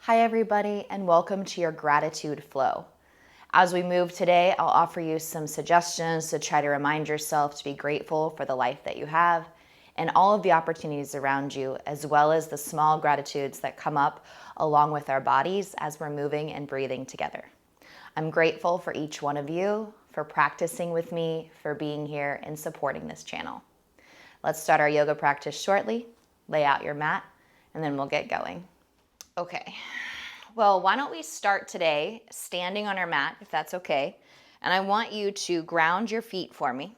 Hi everybody, and welcome to your gratitude flow. As we move today, I'll offer you some suggestions to try to remind yourself to be grateful for the life that you have and all of the opportunities around you, as well as the small gratitudes that come up along with our bodies as we're moving and breathing together. I'm grateful for each one of you, for practicing with me, for being here and supporting this channel. Let's start our yoga practice shortly. Lay out your mat, and then we'll get going. Okay, well, why don't we start today standing on our mat, if that's okay. And I want you to ground your feet for me.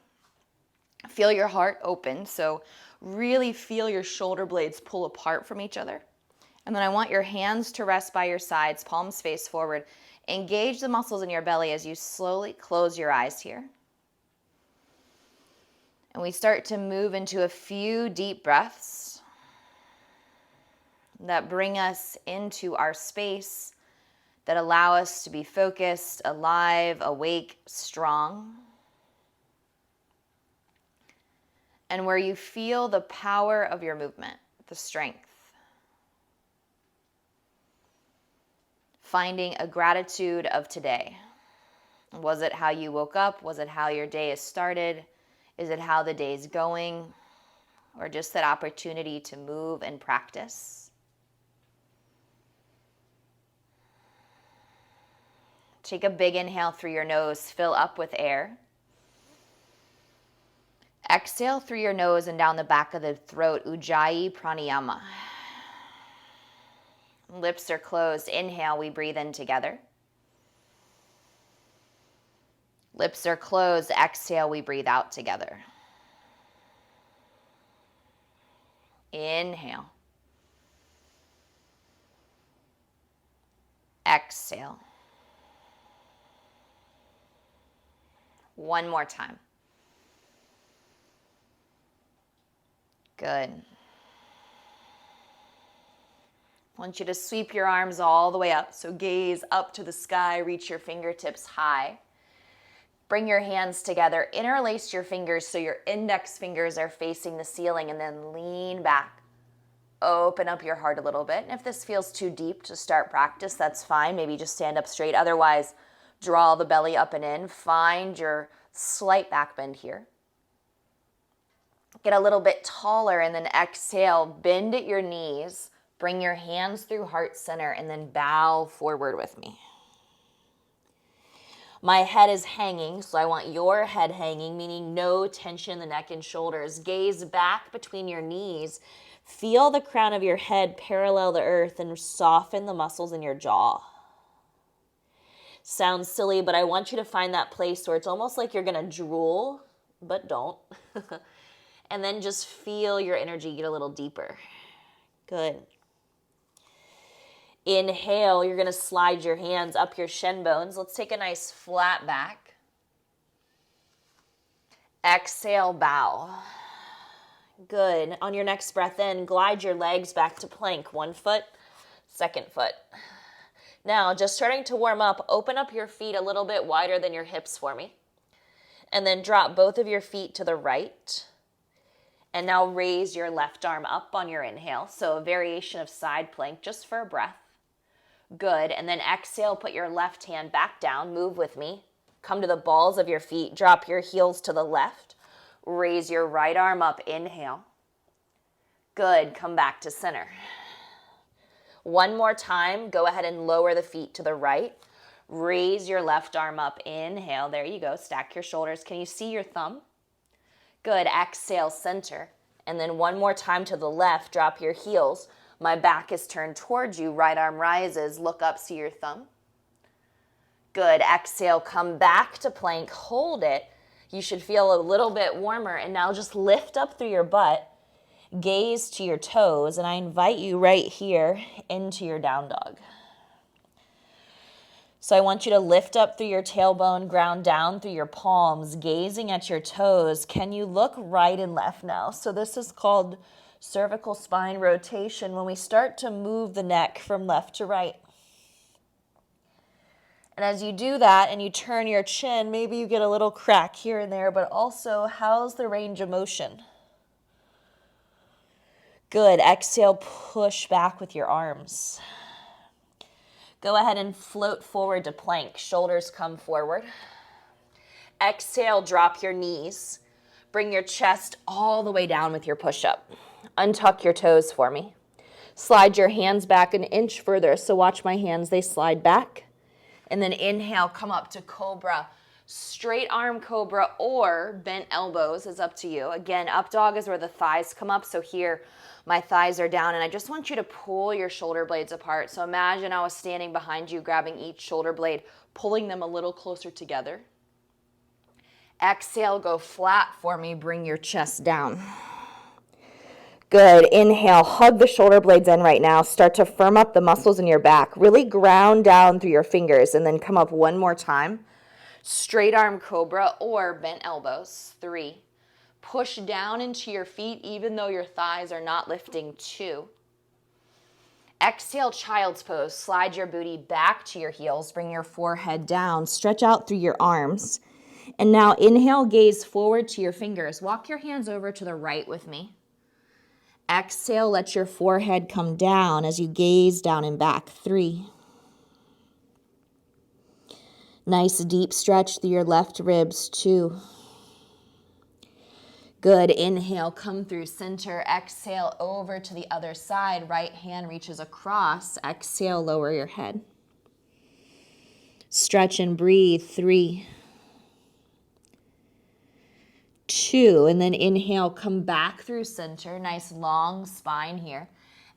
Feel your heart open, so really feel your shoulder blades pull apart from each other. And then I want your hands to rest by your sides, palms face forward. Engage the muscles in your belly as you slowly close your eyes here. And we start to move into a few deep breaths that bring us into our space, that allow us to be focused, alive, awake, strong. And where you feel the power of your movement, the strength. Finding a gratitude of today. Was it how you woke up? Was it how your day has started? Is it how the day's going? Or just that opportunity to move and practice? Take a big inhale through your nose, fill up with air. Exhale through your nose and down the back of the throat, Ujjayi Pranayama. Lips are closed. Inhale, we breathe in together. Lips are closed. Exhale, we breathe out together. Inhale. Exhale. One more time. Good. I want you to sweep your arms all the way up. So gaze up to the sky, reach your fingertips high. Bring your hands together, interlace your fingers so your index fingers are facing the ceiling, and then lean back. Open up your heart a little bit. And if this feels too deep to start practice, that's fine. Maybe just stand up straight. Otherwise, draw the belly up and in. Find your slight back bend here. Get a little bit taller and then exhale. Bend at your knees. Bring your hands through heart center and then bow forward with me. My head is hanging, so I want your head hanging, meaning no tension in the neck and shoulders. Gaze back between your knees. Feel the crown of your head parallel the earth and soften the muscles in your jaw. Sounds silly, but I want you to find that place where it's almost like you're going to drool, but don't. And then just feel your energy get a little deeper. Good. Inhale, you're going to slide your hands up your shin bones. Let's take a nice flat back. Exhale, bow. Good. On your next breath in, glide your legs back to plank. One foot, second foot. Now, just starting to warm up, open up your feet a little bit wider than your hips for me. And then drop both of your feet to the right. And now raise your left arm up on your inhale. So a variation of side plank just for a breath. Good. And then exhale, put your left hand back down. Move with me. Come to the balls of your feet. Drop your heels to the left. Raise your right arm up. Inhale. Good. Come back to center. One more time, go ahead and lower the feet to the right. Raise your left arm up. Inhale. There you go. Stack your shoulders. Can you see your thumb? Good. Exhale, center. And then one more time to the left. Drop your heels. My back is turned towards you. Right arm rises. Look up. See your thumb? Good. Exhale. Come back to plank. Hold it. You should feel a little bit warmer. And now just lift up through your butt. Gaze to your toes, and I invite you right here into your down dog. So I want you to lift up through your tailbone, ground down through your palms, gazing at your toes. Can you look right and left now? So this is called cervical spine rotation, when we start to move the neck from left to right. And as you do that and you turn your chin, maybe you get a little crack here and there, but also how's the range of motion? Good. Exhale, push back with your arms. Go ahead and float forward to plank. Shoulders come forward. Exhale, drop your knees. Bring your chest all the way down with your push-up. Untuck your toes for me. Slide your hands back an inch further. So watch my hands, they slide back. And then inhale, come up to Cobra. Straight arm Cobra or bent elbows is up to you. Again, up dog is where the thighs come up. So here, my thighs are down. And I just want you to pull your shoulder blades apart. So imagine I was standing behind you, grabbing each shoulder blade, pulling them a little closer together. Exhale, go flat for me. Bring your chest down. Good. Inhale, hug the shoulder blades in right now. Start to firm up the muscles in your back. Really ground down through your fingers and then come up one more time. Straight arm Cobra or bent elbows. 3. Push down into your feet even though your thighs are not lifting. 2. Exhale, child's pose. Slide your booty back to your heels. Bring your forehead down. Stretch out through your arms. And now inhale, gaze forward to your fingers. Walk your hands over to the right with me. Exhale, let your forehead come down as you gaze down and back. 3. Nice deep stretch through your left ribs. 2. Good. Inhale, come through center. Exhale, over to the other side. Right hand reaches across. Exhale, lower your head. Stretch and breathe. 3. 2, and then inhale, come back through center. Nice long spine here.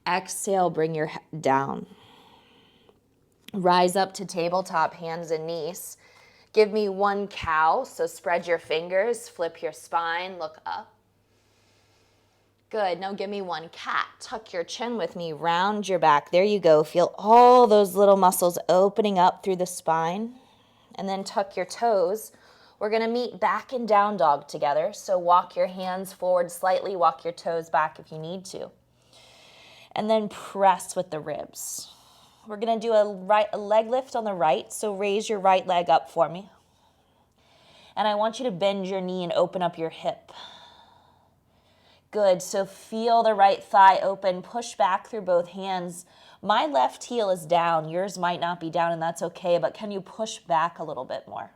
Exhale, bring your head down. Rise up to tabletop, hands and knees. Give me 1 cow, so spread your fingers, flip your spine, look up. Good, now give me 1 cat. Tuck your chin with me, round your back. There you go. Feel all those little muscles opening up through the spine. And then tuck your toes. We're going to meet back and down dog together. So walk your hands forward slightly, walk your toes back if you need to. And then press with the ribs. We're going to do a leg lift on the right, so raise your right leg up for me. And I want you to bend your knee and open up your hip. Good, so feel the right thigh open, push back through both hands. My left heel is down, yours might not be down and that's okay, but can you push back a little bit more?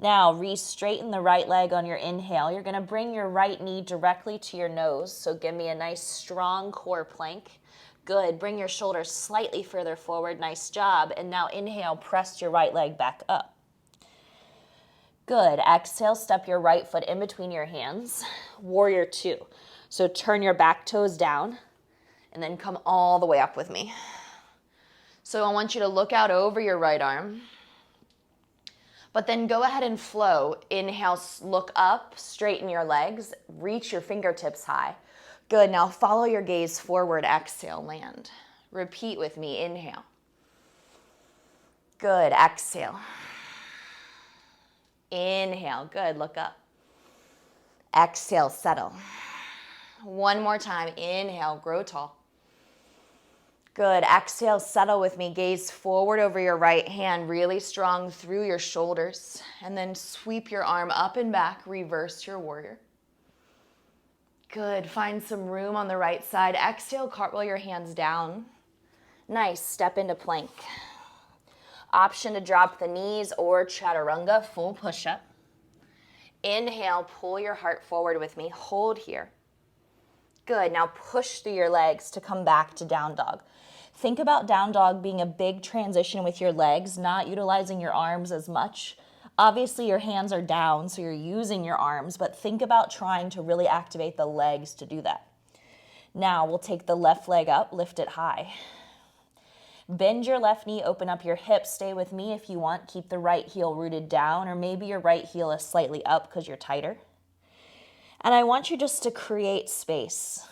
Now, re-straighten the right leg on your inhale. You're going to bring your right knee directly to your nose. So give me a nice strong core plank. Good. Bring your shoulders slightly further forward. Nice job. And now inhale, press your right leg back up. Good. Exhale, step your right foot in between your hands. Warrior 2. So turn your back toes down and then come all the way up with me. So I want you to look out over your right arm. But then go ahead and flow. Inhale, look up, straighten your legs, reach your fingertips high. Good, now follow your gaze forward, exhale, land. Repeat with me, inhale. Good, exhale. Inhale, good, look up. Exhale, settle. One more time, inhale, grow tall. Good. Exhale, settle with me. Gaze forward over your right hand, really strong through your shoulders. And then sweep your arm up and back. Reverse your warrior. Good. Find some room on the right side. Exhale, cartwheel your hands down. Nice. Step into plank. Option to drop the knees or chaturanga, full push-up. Inhale, pull your heart forward with me. Hold here. Good. Now push through your legs to come back to down dog. Think about down dog being a big transition with your legs, not utilizing your arms as much. Obviously, your hands are down, so you're using your arms, but think about trying to really activate the legs to do that. Now, we'll take the left leg up, lift it high. Bend your left knee, open up your hips. Stay with me if you want. Keep the right heel rooted down, or maybe your right heel is slightly up because you're tighter. And I want you just to create space.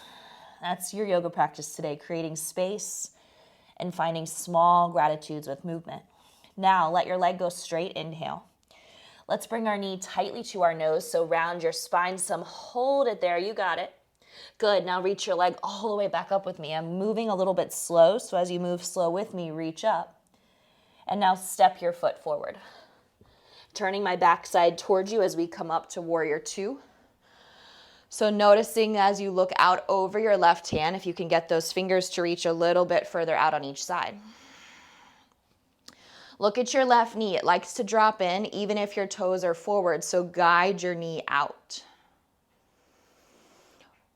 That's your yoga practice today, creating space and finding small gratitudes with movement. Now, let your leg go straight, inhale. Let's bring our knee tightly to our nose, so round your spine some. Hold it there, you got it. Good, now reach your leg all the way back up with me. I'm moving a little bit slow, so as you move slow with me, reach up. And now step your foot forward. Turning my backside towards you as we come up to warrior 2. So noticing as you look out over your left hand, if you can get those fingers to reach a little bit further out on each side. Look at your left knee. It likes to drop in even if your toes are forward, so guide your knee out.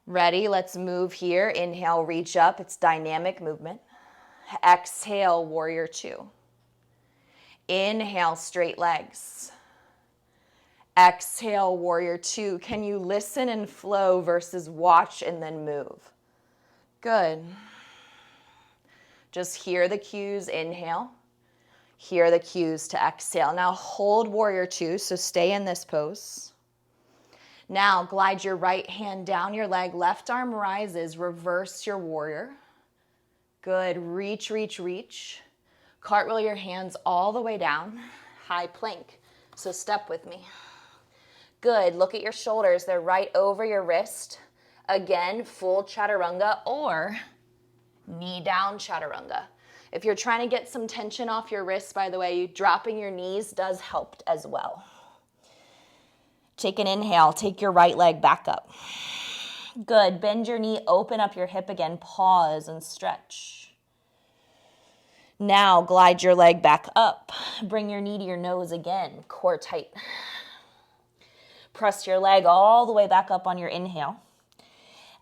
Ready? Let's move here. Inhale, reach up. It's dynamic movement. Exhale, warrior two. Inhale, straight legs. Exhale, warrior two. Can you listen and flow versus watch and then move? Good. Just hear the cues, inhale. Hear the cues to exhale. Now hold warrior two, so stay in this pose. Now glide your right hand down your leg, left arm rises, reverse your warrior. Good, reach, reach, reach. Cartwheel your hands all the way down, high plank. So step with me. Good, look at your shoulders, they're right over your wrist. Again, full chaturanga or knee down chaturanga. If you're trying to get some tension off your wrists, by the way, dropping your knees does help as well. Take an inhale, take your right leg back up. Good, bend your knee, open up your hip again, pause and stretch. Now glide your leg back up. Bring your knee to your nose again, core tight. Press your leg all the way back up on your inhale.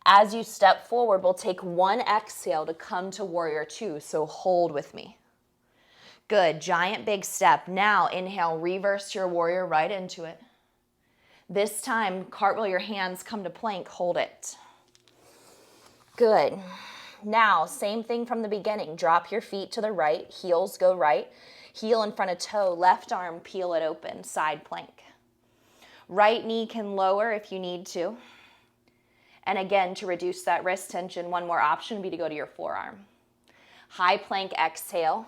As you step forward, we'll take one exhale to come to warrior two, so hold with me. Good, giant big step. Now inhale, reverse your warrior right into it. This time, cartwheel your hands, come to plank, hold it. Good. Now, same thing from the beginning. Drop your feet to the right, heels go right, heel in front of toe, left arm, peel it open, side plank. Right knee can lower if you need to. And again, to reduce that wrist tension, one more option would be to go to your forearm. High plank, exhale.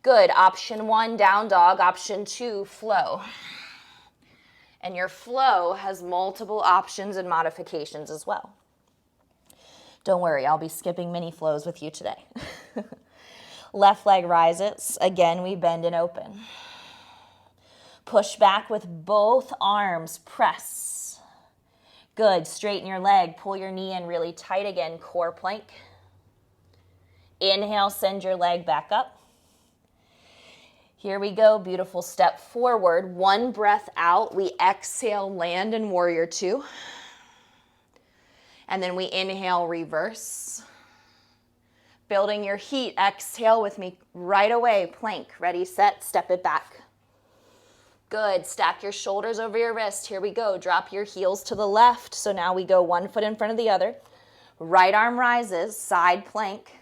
Good, option one, down dog. Option two, flow. And your flow has multiple options and modifications as well. Don't worry, I'll be skipping mini flows with you today. Left leg rises. Again, we bend and open. Push back with both arms, press. Good, straighten your leg, pull your knee in really tight again, core plank. Inhale, send your leg back up. Here we go, beautiful step forward. One breath out, we exhale, land in warrior two. And then we inhale, reverse. Building your heat, exhale with me right away, plank. Ready, set, step it back. Good, stack your shoulders over your wrist. Here we go, drop your heels to the left. So now we go one foot in front of the other. Right arm rises, side plank.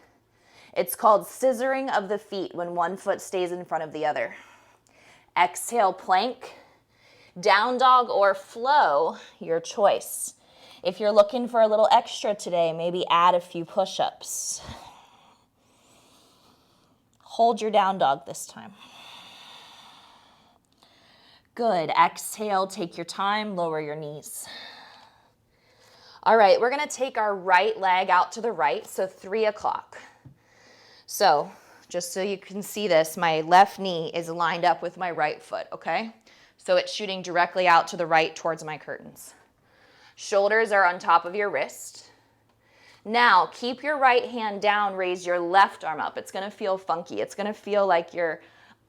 It's called scissoring of the feet when one foot stays in front of the other. Exhale, plank. Down dog or flow, your choice. If you're looking for a little extra today, maybe add a few push-ups. Hold your down dog this time. Good, exhale, take your time, lower your knees. All right, we're gonna take our right leg out to the right, so 3 o'clock. So, just so you can see this, my left knee is lined up with my right foot, okay? So it's shooting directly out to the right towards my curtains. Shoulders are on top of your wrist. Now, keep your right hand down, raise your left arm up. It's gonna feel funky. It's gonna feel like you're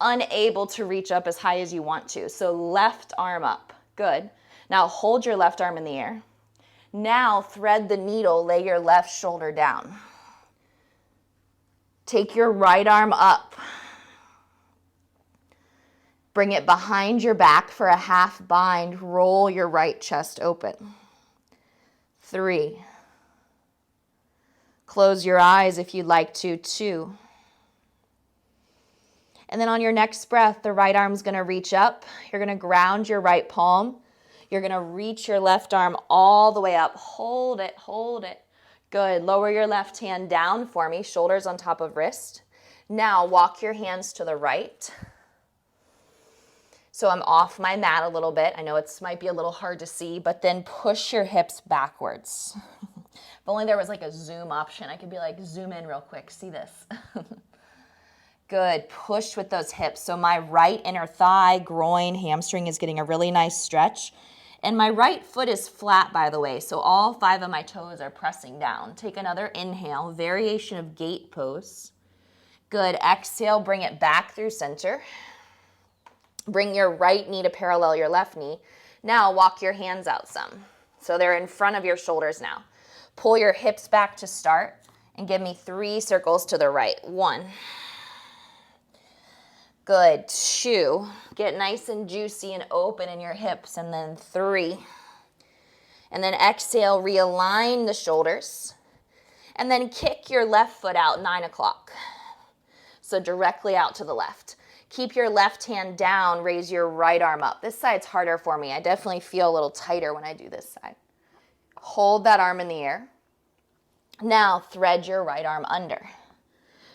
unable to reach up as high as you want to. So left arm up, good. Now hold your left arm in the air. Now thread the needle, lay your left shoulder down. Take your right arm up. Bring it behind your back for a half bind. Roll your right chest open. 3. Close your eyes if you'd like to. 2. And then on your next breath, the right arm's gonna reach up. You're gonna ground your right palm. You're gonna reach your left arm all the way up. Hold it, hold it. Good, lower your left hand down for me, shoulders on top of wrist. Now walk your hands to the right. So I'm off my mat a little bit. I know it might be a little hard to see, but then push your hips backwards. If only there was like a zoom option, I could be like, zoom in real quick, see this. Good, push with those hips. So my right inner thigh, groin, hamstring is getting a really nice stretch. And my right foot is flat, by the way, so all 5 of my toes are pressing down. Take another inhale, variation of gate pose. Good. Exhale, bring it back through center. Bring your right knee to parallel your left knee. Now walk your hands out some. So they're in front of your shoulders now. Pull your hips back to start and give me 3 circles to the right. 1. Good. 2. Get nice and juicy and open in your hips. And then 3. And then exhale, realign the shoulders. And then kick your left foot out 9 o'clock. So directly out to the left. Keep your left hand down, raise your right arm up. This side's harder for me. I definitely feel a little tighter when I do this side. Hold that arm in the air. Now thread your right arm under.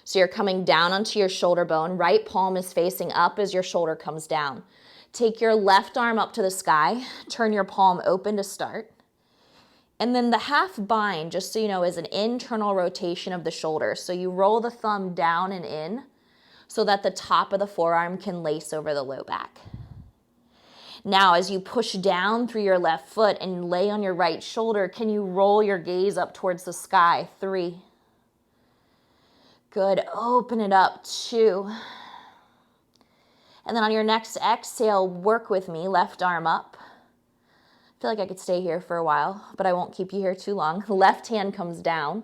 So you're coming down onto your shoulder bone. Right palm is facing up as your shoulder comes down. Take your left arm up to the sky. Turn your palm open to start. And then the half bind, just so you know, is an internal rotation of the shoulder. So you roll the thumb down and in so that the top of the forearm can lace over the low back. Now, as you push down through your left foot and lay on your right shoulder, can you roll your gaze up towards the sky? 3. Good. Open it up. 2. And then on your next exhale, work with me. Left arm up. I feel like I could stay here for a while, but I won't keep you here too long. Left hand comes down.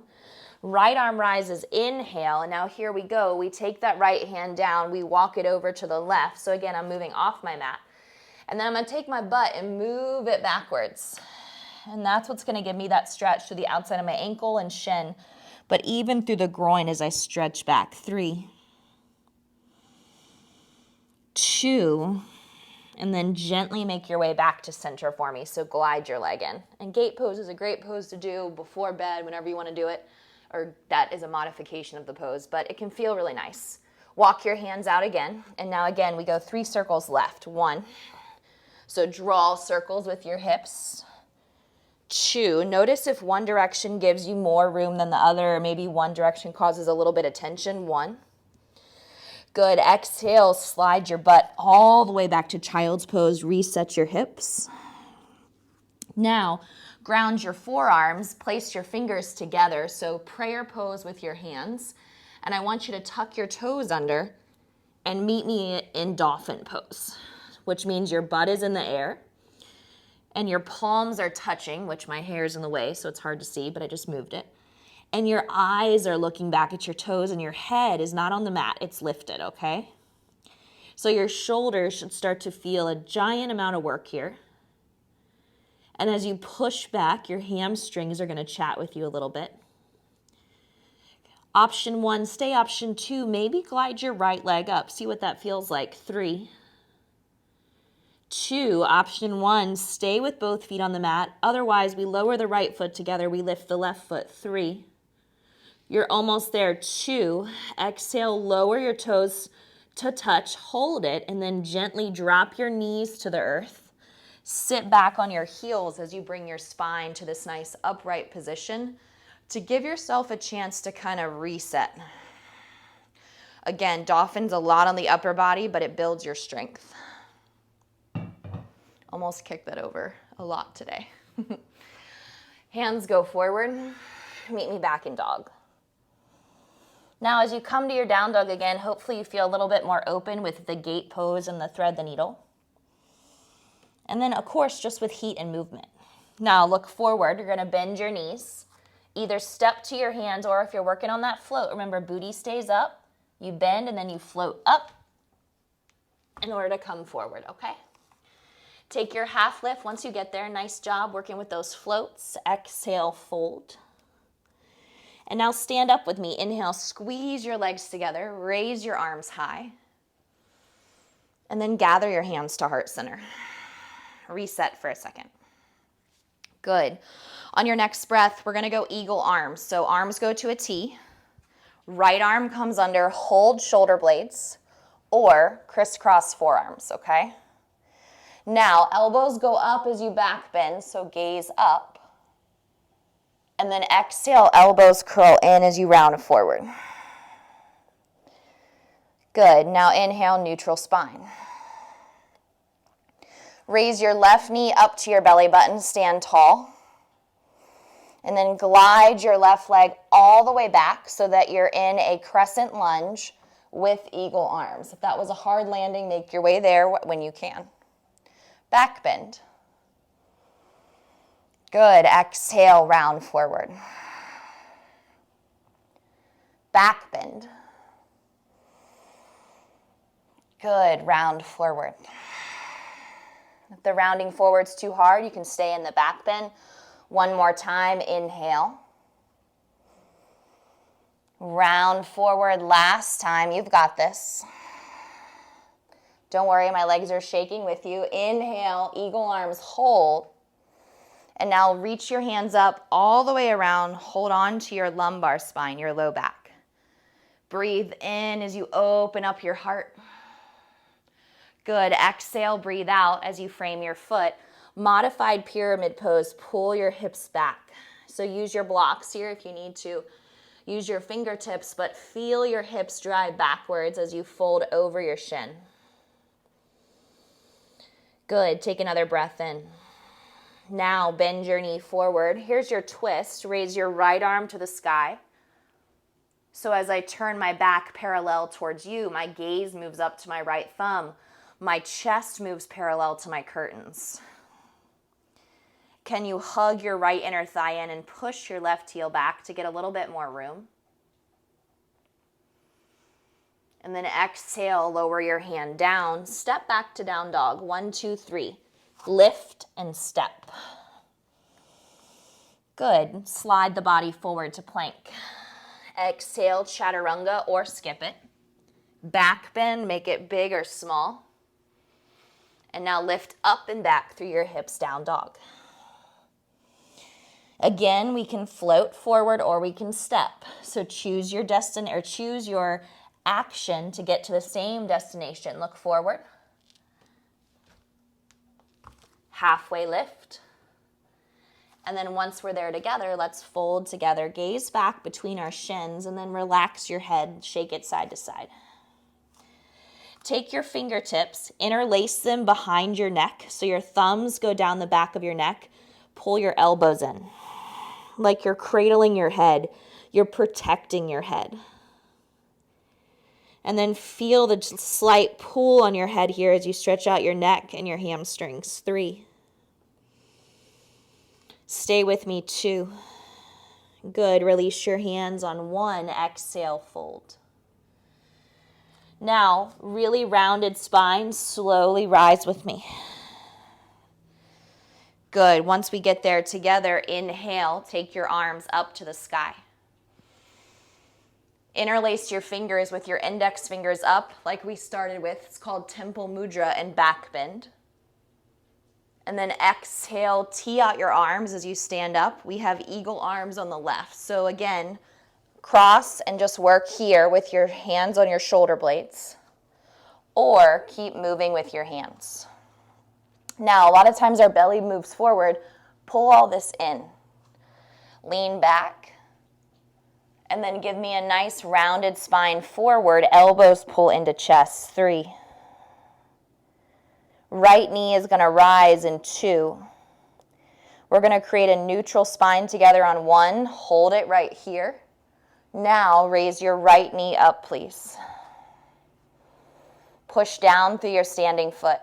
Right arm rises, inhale, and now here we go. We take that right hand down, we walk it over to the left. So again, I'm moving off my mat. And then I'm gonna take my butt and move it backwards. And that's what's gonna give me that stretch to the outside of my ankle and shin, but even through the groin as I stretch back. 3, 2, and then gently make your way back to center for me. So glide your leg in. And gate pose is a great pose to do before bed, whenever you wanna do it. Or that is a modification of the pose, but it can feel really nice. Walk your hands out again, and now again, we go 3 circles left. 1, so draw circles with your hips. 2, notice if one direction gives you more room than the other, or maybe one direction causes a little bit of tension. 1. Good, exhale, slide your butt all the way back to child's pose, reset your hips. Now, ground your forearms, place your fingers together, so prayer pose with your hands. And I want you to tuck your toes under and meet me in dolphin pose, which means your butt is in the air and your palms are touching, which my hair is in the way, so it's hard to see, but I just moved it. And your eyes are looking back at your toes and your head is not on the mat, it's lifted, okay? So your shoulders should start to feel a giant amount of work here. And as you push back, your hamstrings are going to chat with you a little bit. Option 1, stay. Option 2, maybe glide your right leg up. See what that feels like. 3, 2, option 1, stay with both feet on the mat. Otherwise, we lower the right foot together. We lift the left foot. 3, you're almost there. 2, exhale, lower your toes to touch. Hold it, and then gently drop your knees to the earth. Sit back on your heels as you bring your spine to this nice upright position to give yourself a chance to kind of reset. Again, dolphin's a lot on the upper body, but it builds your strength. Almost kicked that over a lot today. Hands go forward. Meet me back in dog. Now, as you come to your down dog again, hopefully you feel a little bit more open with the gate pose and the thread the needle. And then, of course, just with heat and movement. Now, look forward. You're going to bend your knees. Either step to your hands, or if you're working on that float, remember, booty stays up. You bend, and then you float up in order to come forward, okay? Take your half lift once you get there. Nice job working with those floats. Exhale, fold. And now stand up with me. Inhale, squeeze your legs together. Raise your arms high. And then gather your hands to heart center. Reset for a second. Good. On your next breath, we're going to go eagle arms. So arms go to a T. Right arm comes under, hold shoulder blades, or crisscross forearms, okay? Now, elbows go up as you back bend, so gaze up. And then exhale, elbows curl in as you round forward. Good. Now inhale, neutral spine. Raise your left knee up to your belly button, stand tall. And then glide your left leg all the way back so that you're in a crescent lunge with eagle arms. If that was a hard landing, make your way there when you can. Back bend. Good. Exhale, round forward. Back bend. Good. Round forward. If the rounding forward's too hard, you can stay in the back bend. One more time. Inhale. Round forward. Last time. You've got this. Don't worry, my legs are shaking with you. Inhale, eagle arms, hold. And now reach your hands up all the way around. Hold on to your lumbar spine, your low back. Breathe in as you open up your heart. Good. Exhale, breathe out as you frame your foot. Modified pyramid pose, pull your hips back. So use your blocks here if you need to. Use your fingertips, but feel your hips drive backwards as you fold over your shin. Good. Take another breath in. Now bend your knee forward. Here's your twist. Raise your right arm to the sky. So as I turn my back parallel towards you, my gaze moves up to my right thumb. My chest moves parallel to my curtains. Can you hug your right inner thigh in and push your left heel back to get a little bit more room? And then exhale, lower your hand down. Step back to down dog. 1, 2, 3. Lift and step. Good. Slide the body forward to plank. Exhale, chaturanga or skip it. Back bend, make it big or small. And now lift up and back through your hips, down dog. Again, we can float forward or we can step. So choose your choose your action to get to the same destination. Look forward. Halfway lift. And then once we're there together, let's fold together. Gaze back between our shins and then relax your head. Shake it side to side. Take your fingertips, interlace them behind your neck so your thumbs go down the back of your neck. Pull your elbows in. Like you're cradling your head. You're protecting your head. And then feel the slight pull on your head here as you stretch out your neck and your hamstrings. 3. Stay with me. 2. Good. Release your hands on 1. Exhale, fold. Now, really rounded spine. Slowly rise with me. Good. Once we get there together, inhale. Take your arms up to the sky. Interlace your fingers with your index fingers up like we started with. It's called Temple Mudra and back bend. And then exhale, tee out your arms as you stand up. We have eagle arms on the left. So again, cross and just work here with your hands on your shoulder blades. Or keep moving with your hands. Now, a lot of times our belly moves forward. Pull all this in. Lean back. And then give me a nice rounded spine forward. Elbows pull into chest. 3. Right knee is going to rise in 2. We're going to create a neutral spine together on 1. Hold it right here. Now raise your right knee up, please. Push down through your standing foot.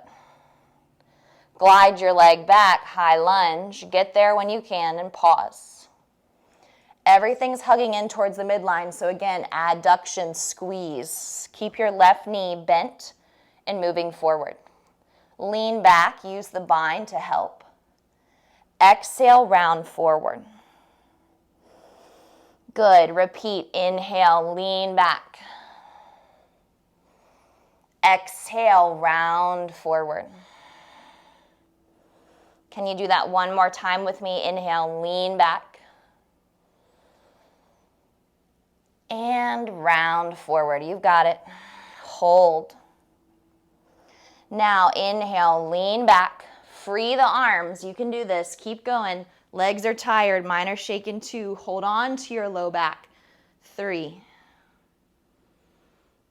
Glide your leg back, high lunge. Get there when you can and pause. Everything's hugging in towards the midline, so again, adduction, squeeze. Keep your left knee bent and moving forward. Lean back, use the bind to help. Exhale, round forward. Good, repeat, inhale, lean back. Exhale, round forward. Can you do that one more time with me? Inhale, lean back. And round forward. You've got it. Hold. Now inhale, lean back. Free the arms. You can do this. Keep going. Legs are tired. Mine are shaking too. Hold on to your low back. 3.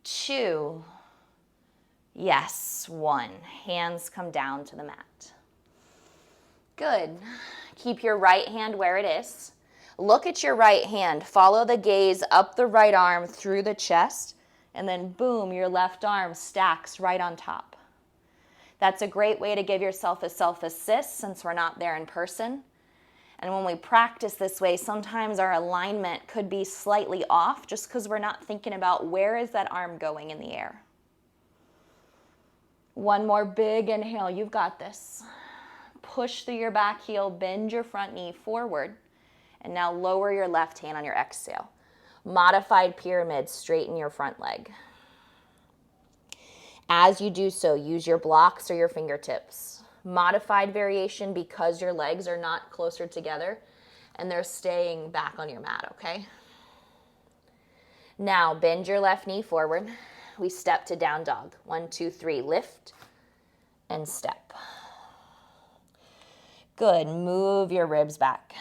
2. Yes, 1. Hands come down to the mat. Good. Keep your right hand where it is. Look at your right hand. Follow the gaze up the right arm through the chest and then boom, your left arm stacks right on top. That's a great way to give yourself a self-assist since we're not there in person. And when we practice this way, sometimes our alignment could be slightly off just because we're not thinking about where is that arm going in the air. One more big inhale, you've got this. Push through your back heel, bend your front knee forward, and now lower your left hand on your exhale. Modified pyramid, straighten your front leg. As you do so, use your blocks or your fingertips. Modified variation because your legs are not closer together and they're staying back on your mat, okay? Now, bend your left knee forward. We step to down dog. 1, 2, 3, lift and step. Good, move your ribs back.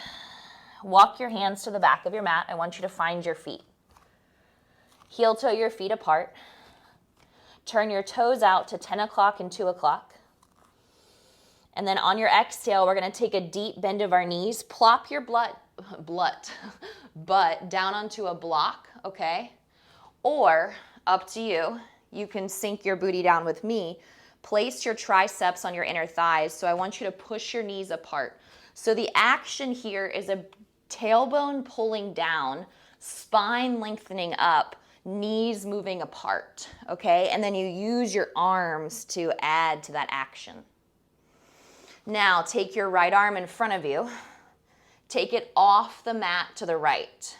Walk your hands to the back of your mat. I want you to find your feet. Heel toe your feet apart. Turn your toes out to 10 o'clock and 2 o'clock. And then on your exhale, we're gonna take a deep bend of our knees. Plop your butt down onto a block, okay? Or, up to you, you can sink your booty down with me. Place your triceps on your inner thighs. So I want you to push your knees apart. So the action here is a tailbone pulling down, spine lengthening up, knees moving apart, okay? And then you use your arms to add to that action. Now, take your right arm in front of you. Take it off the mat to the right.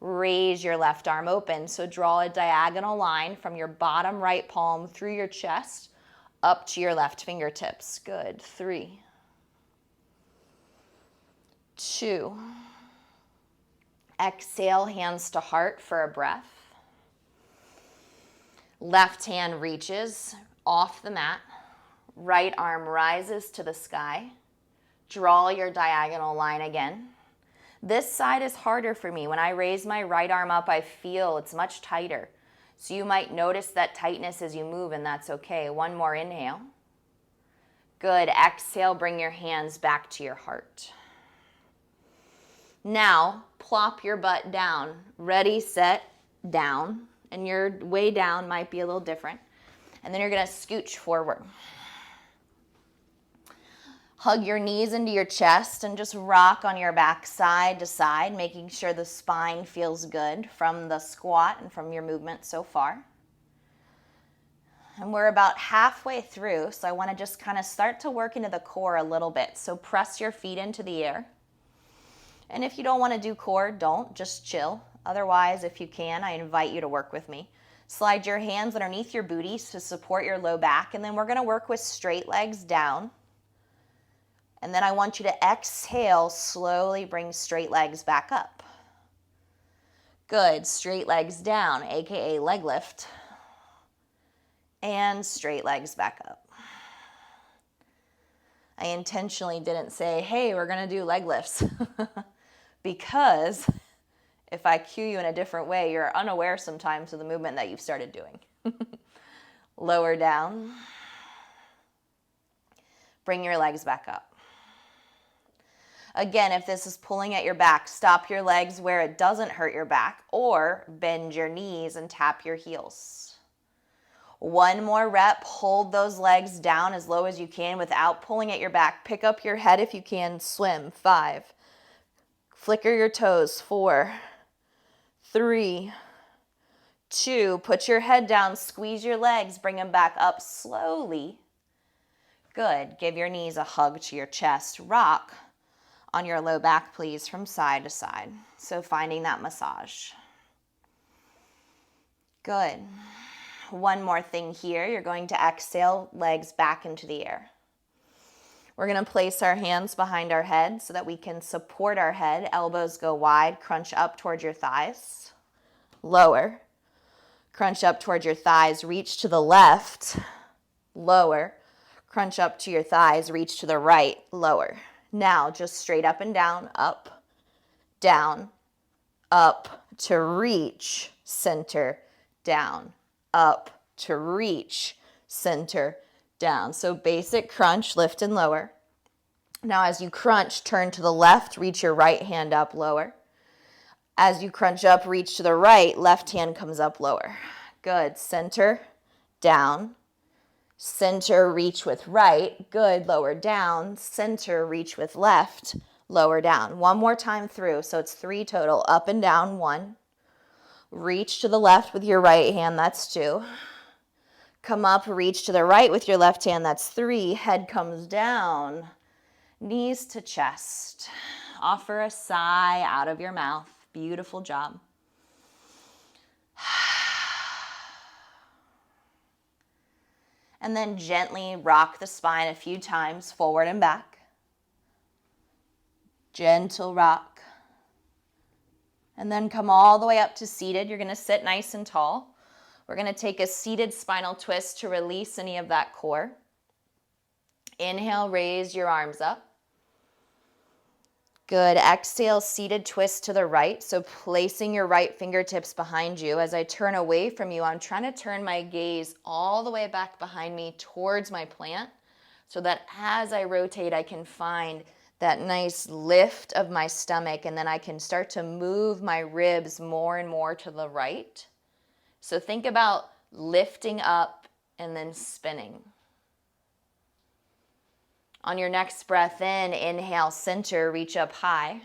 Raise your left arm open. So draw a diagonal line from your bottom right palm through your chest up to your left fingertips. Good. 3, 2. Exhale, hands to heart for a breath. Left hand reaches off the mat. Right arm rises to the sky. Draw your diagonal line again. This side is harder for me. When I raise my right arm up, I feel it's much tighter. So you might notice that tightness as you move, and that's okay. One more inhale. Good. Exhale, bring your hands back to your heart. Now, plop your butt down. Ready, set, down. And your way down might be a little different. And then you're going to scooch forward. Hug your knees into your chest and just rock on your back side to side, making sure the spine feels good from the squat and from your movement so far. And we're about halfway through, so I want to just kind of start to work into the core a little bit. So press your feet into the air. And if you don't want to do core, don't, just chill. Otherwise, if you can, I invite you to work with me. Slide your hands underneath your booties to support your low back, and then we're going to work with straight legs down. And then I want you to exhale, slowly bring straight legs back up. Good, straight legs down, aka leg lift. And straight legs back up. I intentionally didn't say, hey, we're gonna do leg lifts. Because if I cue you in a different way, you're unaware sometimes of the movement that you've started doing. Lower down. Bring your legs back up. Again, if this is pulling at your back, stop your legs where it doesn't hurt your back, or bend your knees and tap your heels. One more rep, hold those legs down as low as you can without pulling at your back. Pick up your head if you can, swim. 5. Flicker your toes. 4, 3, 2. Put your head down, squeeze your legs, bring them back up slowly. Good. Give your knees a hug to your chest. Rock on your low back, please, from side to side. So finding that massage. Good. One more thing here. You're going to exhale, legs back into the air. We're going to place our hands behind our head so that we can support our head. Elbows go wide. Crunch up towards your thighs. Lower. Crunch up towards your thighs. Reach to the left. Lower. Crunch up to your thighs. Reach to the right. Lower. Now, just straight up and down, up, up to reach, center, down, up to reach, center, down. So basic crunch, lift and lower. Now as you crunch, turn to the left, reach your right hand up, lower. As you crunch up, reach to the right, left hand comes up, lower. Good. Center, down. Center, reach with right. Good. Lower down. Center, reach with left. Lower down. One more time through. So it's 3 total. Up and down, 1. Reach to the left with your right hand. That's 2. Come up, reach to the right with your left hand. That's 3. Head comes down. Knees to chest. Offer a sigh out of your mouth. Beautiful job. And then gently rock the spine a few times, forward and back. Gentle rock. And then come all the way up to seated. You're going to sit nice and tall. We're going to take a seated spinal twist to release any of that core. Inhale, raise your arms up. Good. Exhale, seated twist to the right. So placing your right fingertips behind you. As I turn away from you, I'm trying to turn my gaze all the way back behind me towards my plant so that as I rotate, I can find that nice lift of my stomach, and then I can start to move my ribs more and more to the right. So think about lifting up and then spinning. On your next breath in, inhale, center, reach up high.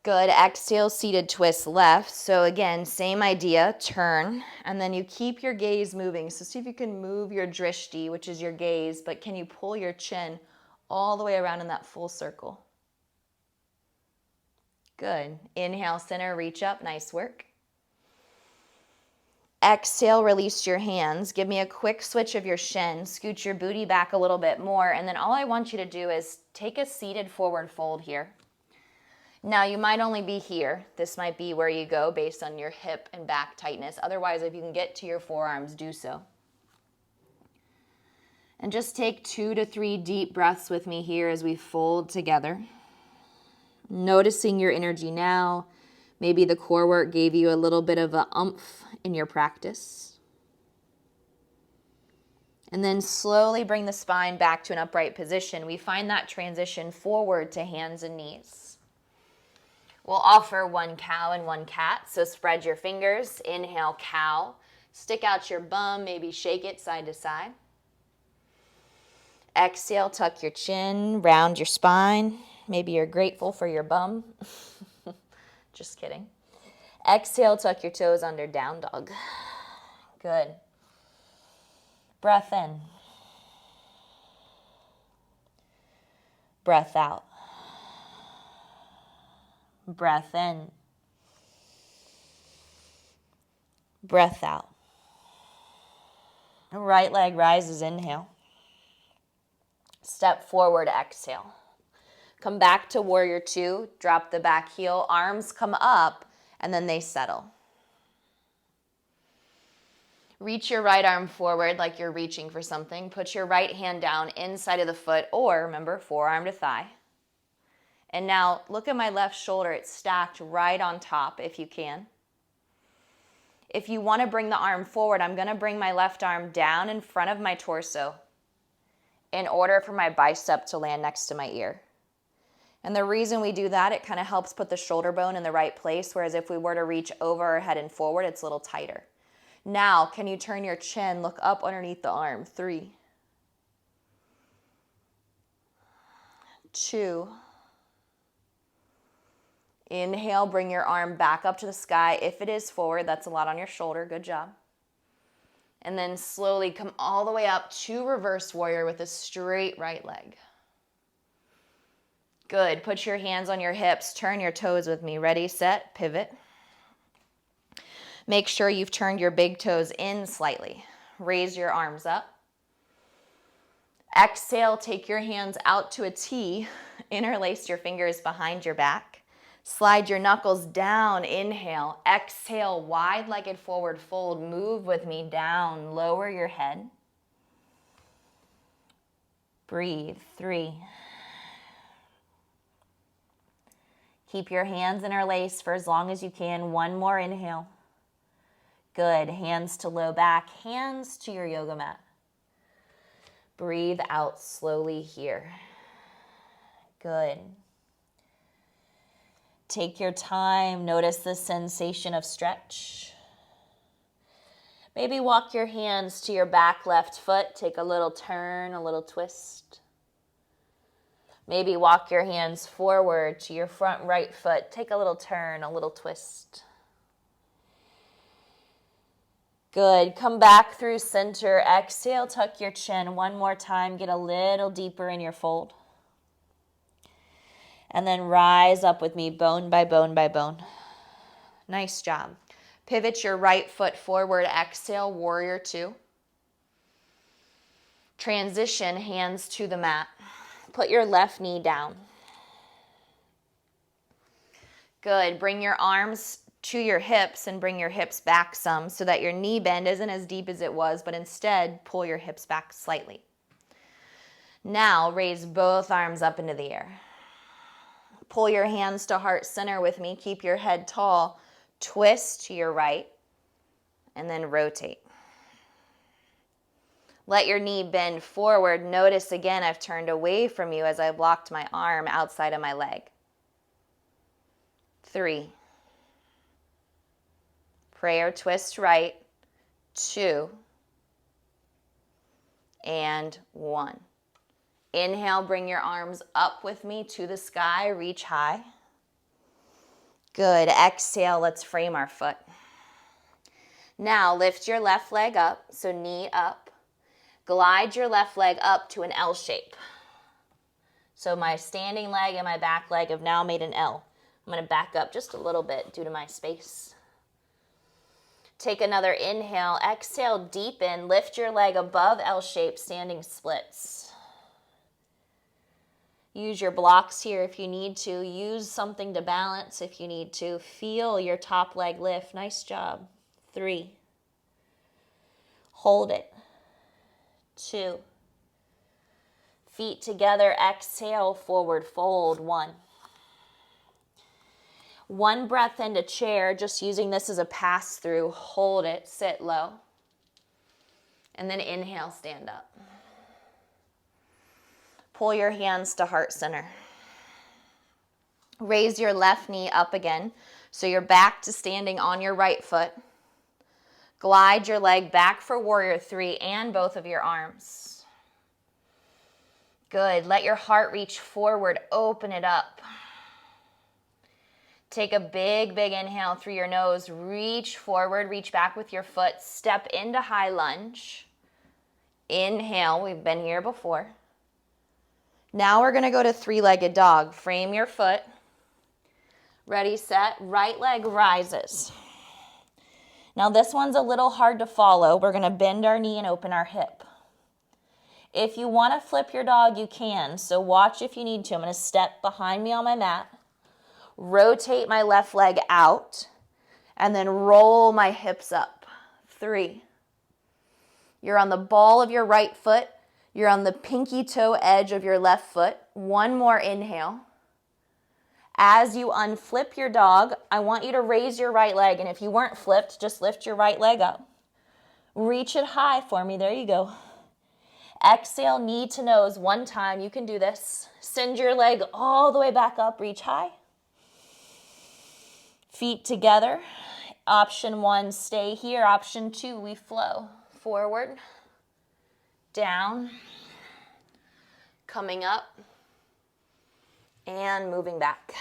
Good. Exhale, seated twist left. So again, same idea, turn, and then you keep your gaze moving. So see if you can move your drishti, which is your gaze, but can you pull your chin all the way around in that full circle? Good. Inhale, center, reach up. Nice work. Exhale, release your hands. Give me a quick switch of your shin. Scoot your booty back a little bit more. And then all I want you to do is take a seated forward fold here. Now, you might only be here. This might be where you go based on your hip and back tightness. Otherwise, if you can get to your forearms, do so. And just take 2 to 3 deep breaths with me here as we fold together. Noticing your energy now. Maybe the core work gave you a little bit of a oomph in your practice. And then slowly bring the spine back to an upright position. We find that transition forward to hands and knees. We'll offer 1 cow and 1 cat. So spread your fingers. Inhale, cow. Stick out your bum, maybe shake it side to side. Exhale, tuck your chin, round your spine. Maybe you're grateful for your bum. Just kidding. Exhale, tuck your toes under, down dog. Good. Breath in. Breath out. Breath in. Breath out. Right leg rises, inhale. Step forward, exhale. Come back to warrior 2. Drop the back heel. Arms come up, and then they settle. Reach your right arm forward like you're reaching for something. Put your right hand down inside of the foot, or remember, forearm to thigh. And now look at my left shoulder. It's stacked right on top if you can. If you want to bring the arm forward, I'm going to bring my left arm down in front of my torso in order for my bicep to land next to my ear. And the reason we do that, it kind of helps put the shoulder bone in the right place, whereas if we were to reach over our head and forward, it's a little tighter. Now, can you turn your chin, look up underneath the arm? 3, 2. Inhale, bring your arm back up to the sky. If it is forward, that's a lot on your shoulder. Good job. And then slowly come all the way up to reverse warrior with a straight right leg. Good. Put your hands on your hips. Turn your toes with me. Ready, set, pivot. Make sure you've turned your big toes in slightly. Raise your arms up. Exhale, take your hands out to a T. Interlace your fingers behind your back. Slide your knuckles down. Inhale. Exhale, wide-legged forward fold. Move with me down. Lower your head. Breathe. 3. Keep your hands interlaced for as long as you can. 1 more inhale. Good. Hands to low back. Hands to your yoga mat. Breathe out slowly here. Good. Take your time. Notice the sensation of stretch. Maybe walk your hands to your back left foot. Take a little turn, a little twist. Maybe walk your hands forward to your front right foot. Take a little turn, a little twist. Good. Come back through center. Exhale, tuck your chin. One more time. Get a little deeper in your fold. And then rise up with me, bone by bone by bone. Nice job. Pivot your right foot forward. Exhale, warrior two. Transition, hands to the mat. Put your left knee down. Good. Bring your arms to your hips and bring your hips back some so that your knee bend isn't as deep as it was, but instead pull your hips back slightly. Now raise both arms up into the air. Pull your hands to heart center with me. Keep your head tall. Twist to your right and then rotate. Let your knee bend forward. Notice again, I've turned away from you as I blocked my arm outside of my leg. 3. Prayer twist right. 2. And 1. Inhale, bring your arms up with me to the sky. Reach high. Good. Exhale, let's frame our foot. Now lift your left leg up, so knee up. Glide your left leg up to an L shape. So my standing leg and my back leg have now made an L. I'm going to back up just a little bit due to my space. Take another inhale. Exhale, deepen. Lift your leg above L shape, standing splits. Use your blocks here if you need to. Use something to balance if you need to. Feel your top leg lift. Nice job. 3. Hold it. 2. Feet together. Exhale, forward fold. 1. One breath into chair, just using this as a pass through. Hold it. Sit low. And then inhale, stand up. Pull your hands to heart center. Raise your left knee up again, so you're back to standing on your right foot. Glide your leg back for warrior 3 and both of your arms. Good. Let your heart reach forward. Open it up. Take a big, big inhale through your nose. Reach forward. Reach back with your foot. Step into high lunge. Inhale. We've been here before. Now we're going to go to three-legged dog. Frame your foot. Ready, set. Right leg rises. Now this one's a little hard to follow. We're going to bend our knee and open our hip. If you want to flip your dog, you can. So watch if you need to. I'm going to step behind me on my mat. Rotate my left leg out. And then roll my hips up. 3. You're on the ball of your right foot. You're on the pinky toe edge of your left foot. One more inhale. As you unflip your dog, I want you to raise your right leg. And if you weren't flipped, just lift your right leg up. Reach it high for me. There you go. Exhale, knee to nose. One time. You can do this. Send your leg all the way back up. Reach high. Feet together. Option 1, stay here. Option 2, we flow. Forward. Down. Coming up. And moving back.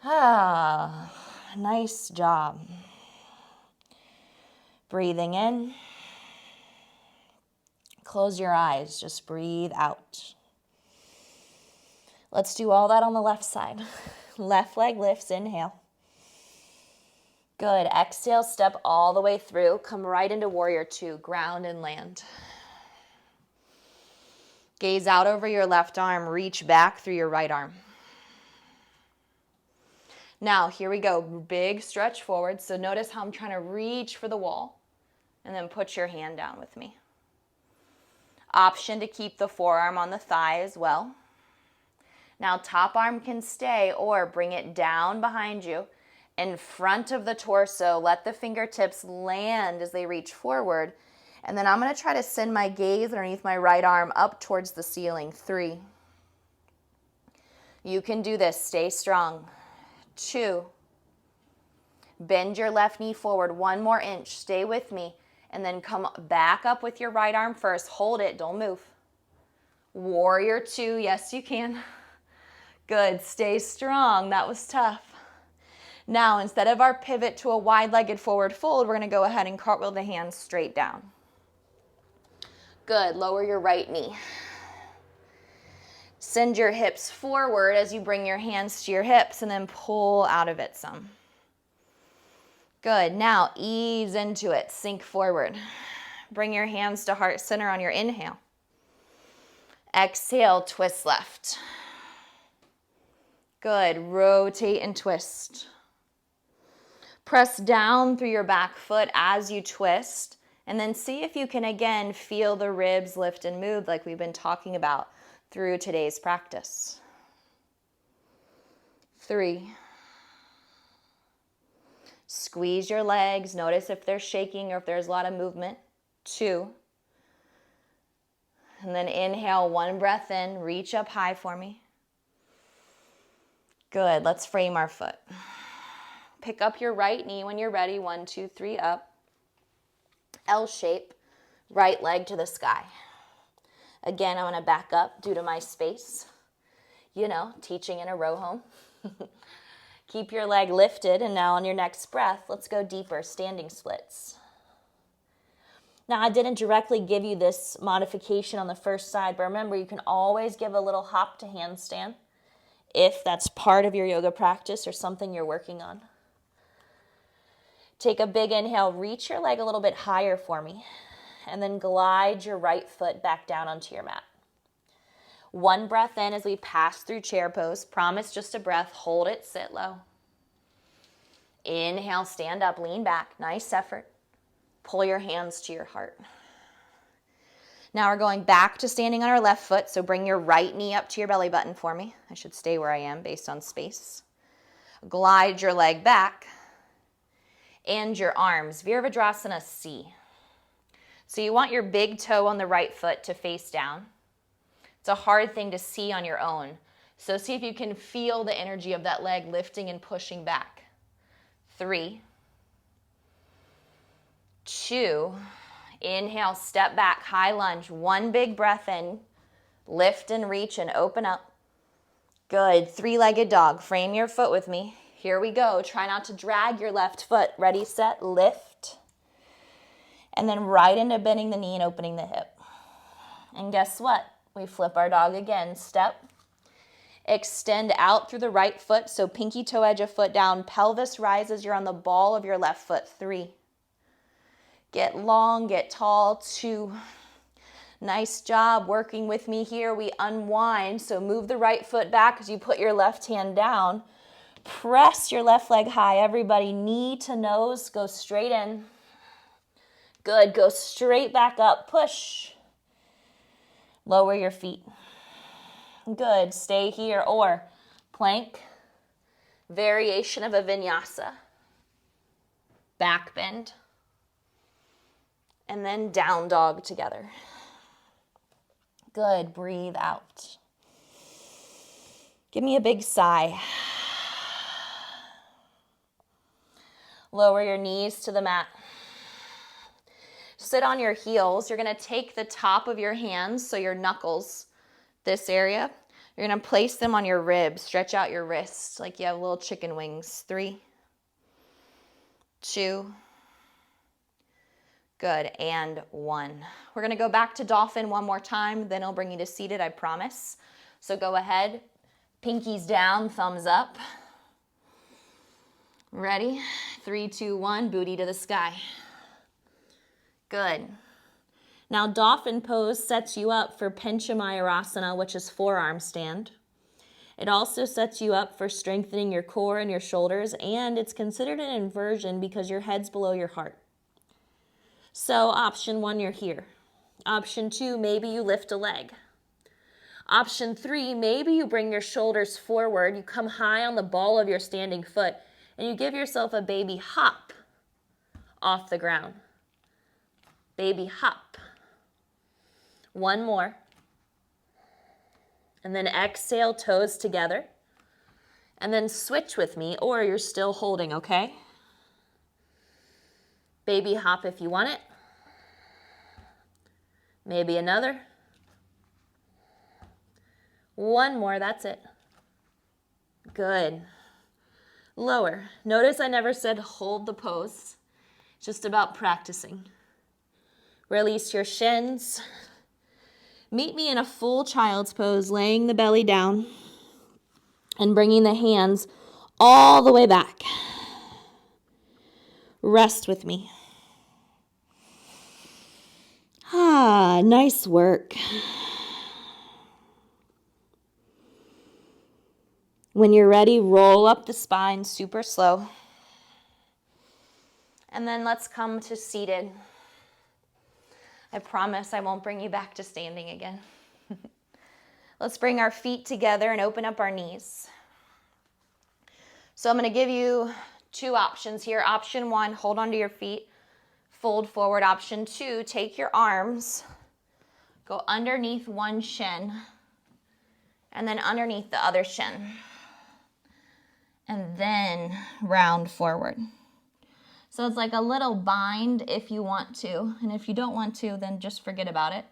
Ah, nice job. Breathing in. Close your eyes, just breathe out. Let's do all that on the left side. Left leg lifts, inhale. Good, exhale, step all the way through. Come right into warrior 2, ground and land. Gaze out over your left arm, reach back through your right arm. Now, here we go, big stretch forward. So notice how I'm trying to reach for the wall and then put your hand down with me. Option to keep the forearm on the thigh as well. Now, top arm can stay or bring it down behind you in front of the torso. Let the fingertips land as they reach forward. And then I'm going to try to send my gaze underneath my right arm up towards the ceiling. 3. You can do this. Stay strong. 2. Bend your left knee forward 1 more inch. Stay with me. And then come back up with your right arm first. Hold it. Don't move. Warrior 2. Yes, you can. Good. Stay strong. That was tough. Now, instead of our pivot to a wide-legged forward fold, we're going to go ahead and cartwheel the hands straight down. Good. Lower your right knee. Send your hips forward as you bring your hands to your hips and then pull out of it some. Good. Now ease into it. Sink forward. Bring your hands to heart center on your inhale. Exhale, twist left. Good. Rotate and twist. Press down through your back foot as you twist, and then see if you can again feel the ribs lift and move like we've been talking about through today's practice. 3. Squeeze your legs. Notice if they're shaking or if there's a lot of movement. 2. And then inhale, 1 breath in. Reach up high for me. Good. Let's frame our foot. Pick up your right knee when you're ready. 1, 2, 3, up. L shape. Right leg to the sky. Again, I'm going to back up due to my space. You know, teaching in a row home. Keep your leg lifted, and now on your next breath, let's go deeper, standing splits. Now, I didn't directly give you this modification on the first side, but remember, you can always give a little hop to handstand if that's part of your yoga practice or something you're working on. Take a big inhale, reach your leg a little bit higher for me, and then glide your right foot back down onto your mat. 1 breath in as we pass through chair pose. Promise just a breath. Hold it, sit low. Inhale, stand up, lean back. Nice effort. Pull your hands to your heart. Now we're going back to standing on our left foot, so bring your right knee up to your belly button for me. I should stay where I am based on space. Glide your leg back and your arms. Virabhadrasana C. So you want your big toe on the right foot to face down. It's a hard thing to see on your own. So see if you can feel the energy of that leg lifting and pushing back. 3, 2, inhale, step back, high lunge. 1 big breath in, lift and reach and open up. Good. 3-legged dog. Frame your foot with me. Here we go. Try not to drag your left foot. Ready, set, lift. And then right into bending the knee and opening the hip. And guess what? We flip our dog again. Step. Extend out through the right foot. So pinky toe edge of foot down. Pelvis rises. You're on the ball of your left foot. 3. Get long, get tall. 2. Nice job working with me here. We unwind. So move the right foot back as you put your left hand down. Press your left leg high. Everybody, knee to nose. Go straight in. Good. Go straight back up. Push. Lower your feet. Good. Stay here. Or plank. Variation of a vinyasa. Back bend. And then down dog together. Good. Breathe out. Give me a big sigh. Lower your knees to the mat. Sit on your heels. You're going to take the top of your hands, so your knuckles, this area. You're going to place them on your ribs. Stretch out your wrists like you have little chicken wings. 3, 2, good, and 1. We're going to go back to dolphin one more time, then I'll bring you to seated, I promise. So go ahead, pinkies down, thumbs up. Ready? 3, 2, 1, booty to the sky. Good. Now dolphin pose sets you up for Panchamayurasana, which is forearm stand. It also sets you up for strengthening your core and your shoulders, and it's considered an inversion because your head's below your heart. So option 1, you're here. Option 2, maybe you lift a leg. Option 3, maybe you bring your shoulders forward, you come high on the ball of your standing foot, and you give yourself a baby hop off the ground. Baby hop. 1 more. And then exhale, toes together. And then switch with me, or you're still holding, okay? Baby hop if you want it. Maybe another. One more, that's it. Good. Lower. Notice I never said hold the pose. It's just about practicing. Release your shins. Meet me in a full child's pose, laying the belly down and bringing the hands all the way back. Rest with me. Nice work. When you're ready, roll up the spine super slow. And then let's come to seated. I promise I won't bring you back to standing again. Let's bring our feet together and open up our knees. So I'm going to give you two options here. Option one, hold onto your feet, fold forward. Option two, take your arms, go underneath one shin, and then underneath the other shin. And then round forward. So it's like a little bind if you want to. And if you don't want to, then just forget about it.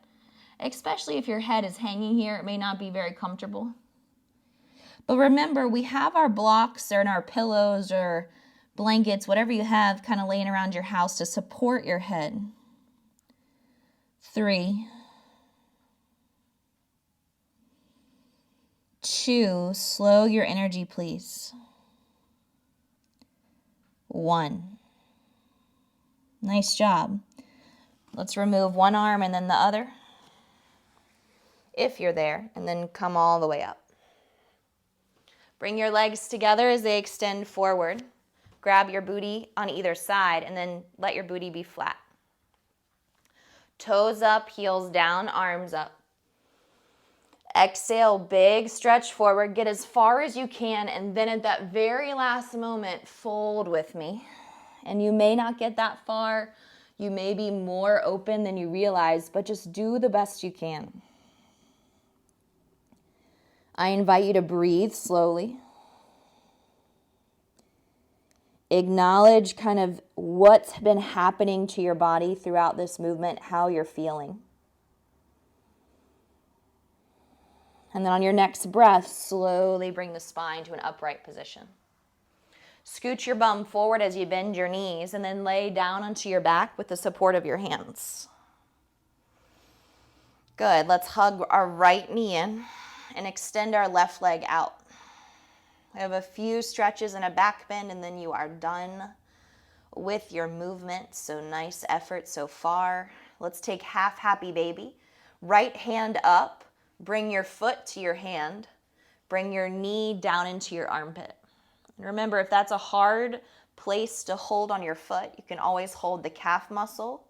Especially if your head is hanging here, it may not be very comfortable. But remember, we have our blocks or our pillows or blankets, whatever you have kind of laying around your house to support your head. 3, 2, slow your energy, please. 1. Nice job. Let's remove one arm and then the other, if you're there, and then come all the way up. Bring your legs together as they extend forward. Grab your booty on either side and then let your booty be flat. Toes up, heels down, arms up. Exhale, big stretch forward. Get as far as you can, and then at that very last moment, fold with me. And you may not get that far. You may be more open than you realize, but just do the best you can. I invite you to breathe slowly. Acknowledge kind of what's been happening to your body throughout this movement, how you're feeling. And then on your next breath, slowly bring the spine to an upright position. Scoot your bum forward as you bend your knees, and then lay down onto your back with the support of your hands. Good. Let's hug our right knee in and extend our left leg out. We have a few stretches and a back bend, and then you are done with your movement. So nice effort so far. Let's take half happy baby. Right hand up. Bring your foot to your hand. Bring your knee down into your armpit. And remember, if that's a hard place to hold on your foot, you can always hold the calf muscle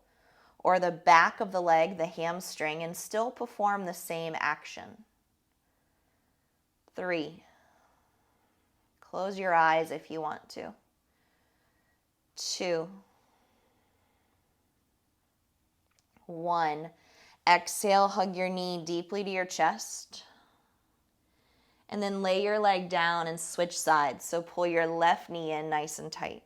or the back of the leg, the hamstring, and still perform the same action. 3. Close your eyes if you want to. 2. 1. Exhale, hug your knee deeply to your chest. And then lay your leg down and switch sides. So pull your left knee in nice and tight.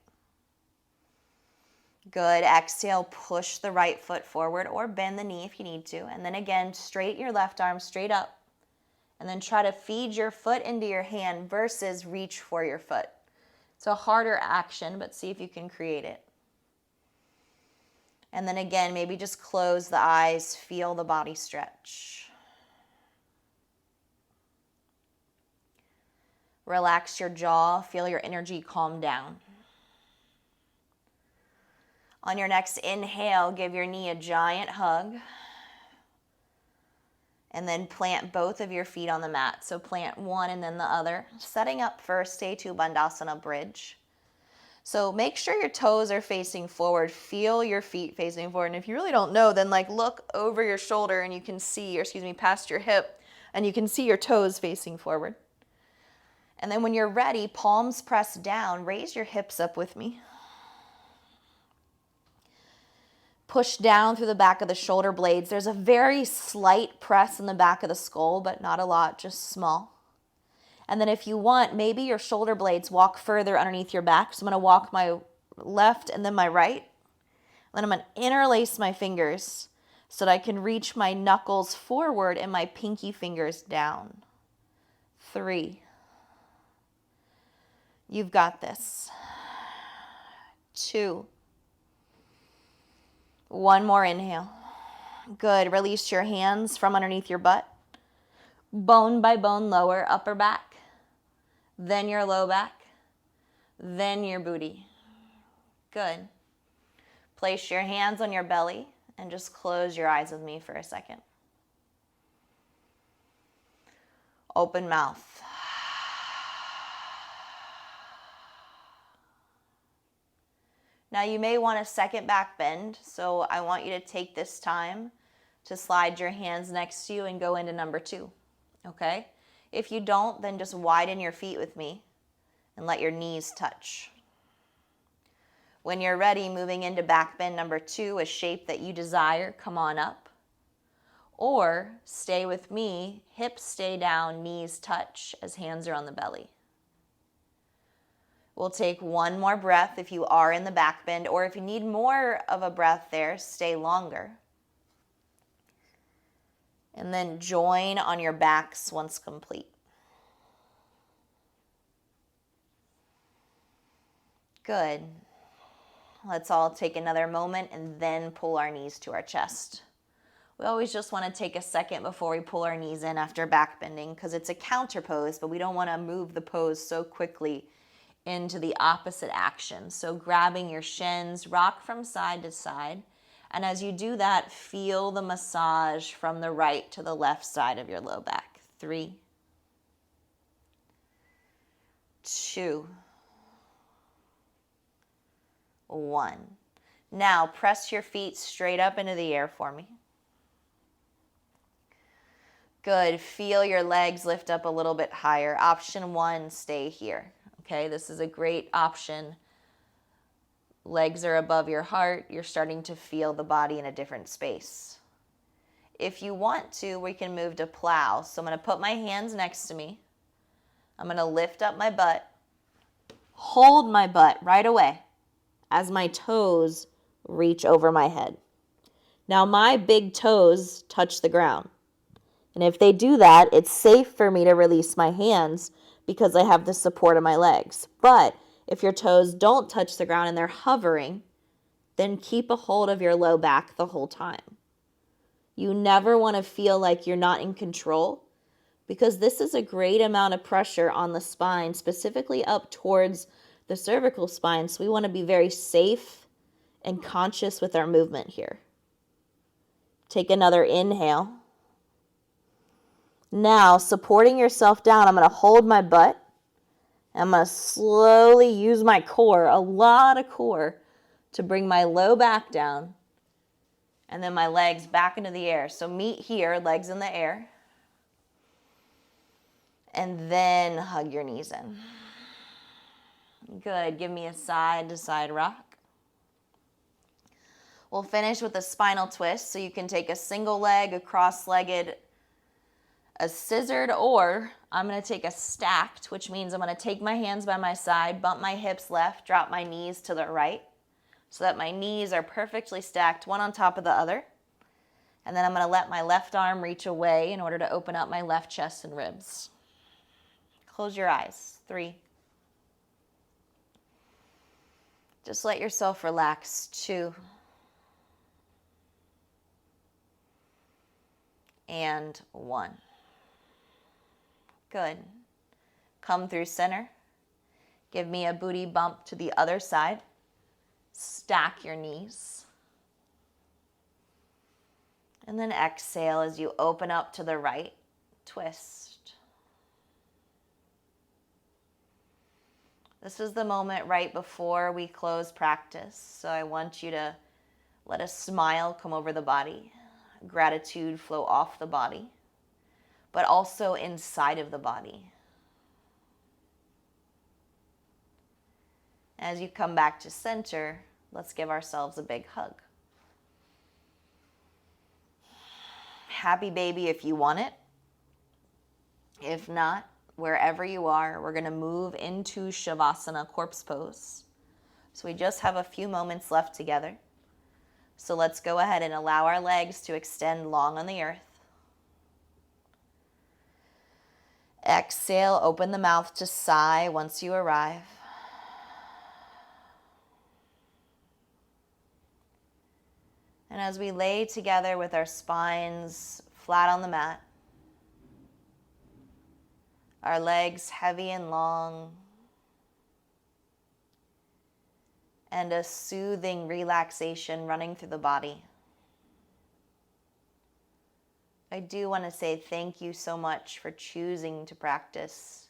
Good. Exhale, push the right foot forward or bend the knee if you need to. And then again, straighten your left arm straight up. And then try to feed your foot into your hand versus reach for your foot. It's a harder action, but see if you can create it. And then again, maybe just close the eyes, feel the body stretch. Relax your jaw, feel your energy calm down. On your next inhale, give your knee a giant hug. And then plant both of your feet on the mat. So plant one and then the other. Setting up for Setu Bandhasana bridge. So make sure your toes are facing forward. Feel your feet facing forward. And if you really don't know, then look over your shoulder and you can see, past your hip, and you can see your toes facing forward. And then when you're ready, palms pressed down, raise your hips up with me. Push down through the back of the shoulder blades. There's a very slight press in the back of the skull, but not a lot, just small. And then if you want, maybe your shoulder blades walk further underneath your back. So I'm going to walk my left and then my right. Then I'm going to interlace my fingers so that I can reach my knuckles forward and my pinky fingers down. 3. You've got this. 2. One more inhale. Good. Release your hands from underneath your butt. Bone by bone, lower upper back. Then your low back. Then your booty. Good. Place your hands on your belly and just close your eyes with me for a second. Open mouth. Now you may want a second back bend, so I want you to take this time to slide your hands next to you and go into number 2, okay? If you don't, then just widen your feet with me and let your knees touch. When you're ready, moving into back bend number 2, a shape that you desire, come on up. Or stay with me, hips stay down, knees touch as hands are on the belly. We'll take one more breath if you are in the back bend, or if you need more of a breath there, stay longer. And then join on your backs once complete. Good. Let's all take another moment and then pull our knees to our chest. We always just want to take a second before we pull our knees in after back bending because it's a counter pose, but we don't want to move the pose so quickly into the opposite action. So grabbing your shins, rock from side to side. And as you do that, feel the massage from the right to the left side of your low back. 3, 2, 1. Now press your feet straight up into the air for me. Good. Feel your legs lift up a little bit higher. Option 1, stay here. Okay, this is a great option. Legs are above your heart. You're starting to feel the body in a different space. If you want to, we can move to plow. So I'm going to put my hands next to me. I'm going to lift up my butt. Hold my butt right away as my toes reach over my head. Now my big toes touch the ground. And if they do that, it's safe for me to release my hands because I have the support of my legs. But if your toes don't touch the ground and they're hovering, then keep a hold of your low back the whole time. You never want to feel like you're not in control because this is a great amount of pressure on the spine, specifically up towards the cervical spine. So we want to be very safe and conscious with our movement here. Take another inhale. Now, supporting yourself down, I'm going to hold my butt. I'm going to slowly use my core, a lot of core, to bring my low back down. And then my legs back into the air. So meet here, legs in the air. And then hug your knees in. Good. Give me a side-to-side rock. We'll finish with a spinal twist. So you can take a single leg, a cross-legged, a scissored, or I'm going to take a stacked, which means I'm going to take my hands by my side, bump my hips left, drop my knees to the right so that my knees are perfectly stacked, one on top of the other. And then I'm going to let my left arm reach away in order to open up my left chest and ribs. Close your eyes. 3. Just let yourself relax. 2. And 1. Good. Come through center. Give me a booty bump to the other side. Stack your knees. And then exhale as you open up to the right. Twist. This is the moment right before we close practice. So I want you to let a smile come over the body. Gratitude flow off the body, but also inside of the body. As you come back to center, let's give ourselves a big hug. Happy baby if you want it. If not, wherever you are, we're going to move into Shavasana, corpse pose. So we just have a few moments left together. So let's go ahead and allow our legs to extend long on the earth. Exhale, open the mouth to sigh once you arrive. And as we lay together with our spines flat on the mat, our legs heavy and long, and a soothing relaxation running through the body, I do want to say thank you so much for choosing to practice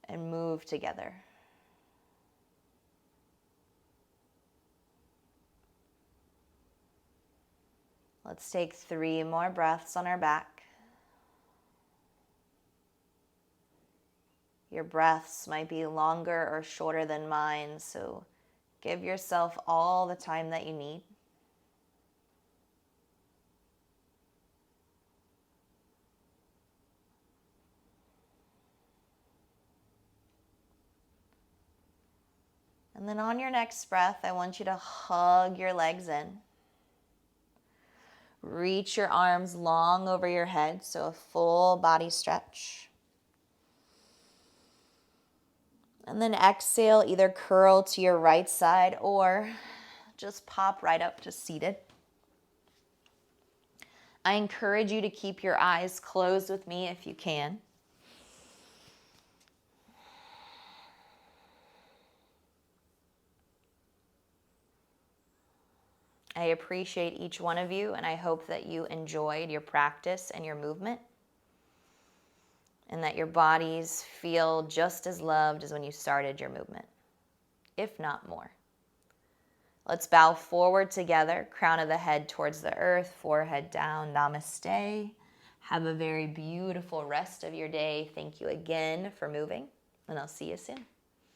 and move together. Let's take 3 more breaths on our back. Your breaths might be longer or shorter than mine, so give yourself all the time that you need. And then on your next breath, I want you to hug your legs in. Reach your arms long over your head, so a full body stretch. And then exhale, either curl to your right side or just pop right up to seated. I encourage you to keep your eyes closed with me if you can. I appreciate each one of you, and I hope that you enjoyed your practice and your movement, and that your bodies feel just as loved as when you started your movement, if not more. Let's bow forward together, crown of the head towards the earth, forehead down, Namaste. Have a very beautiful rest of your day. Thank you again for moving, and I'll see you soon.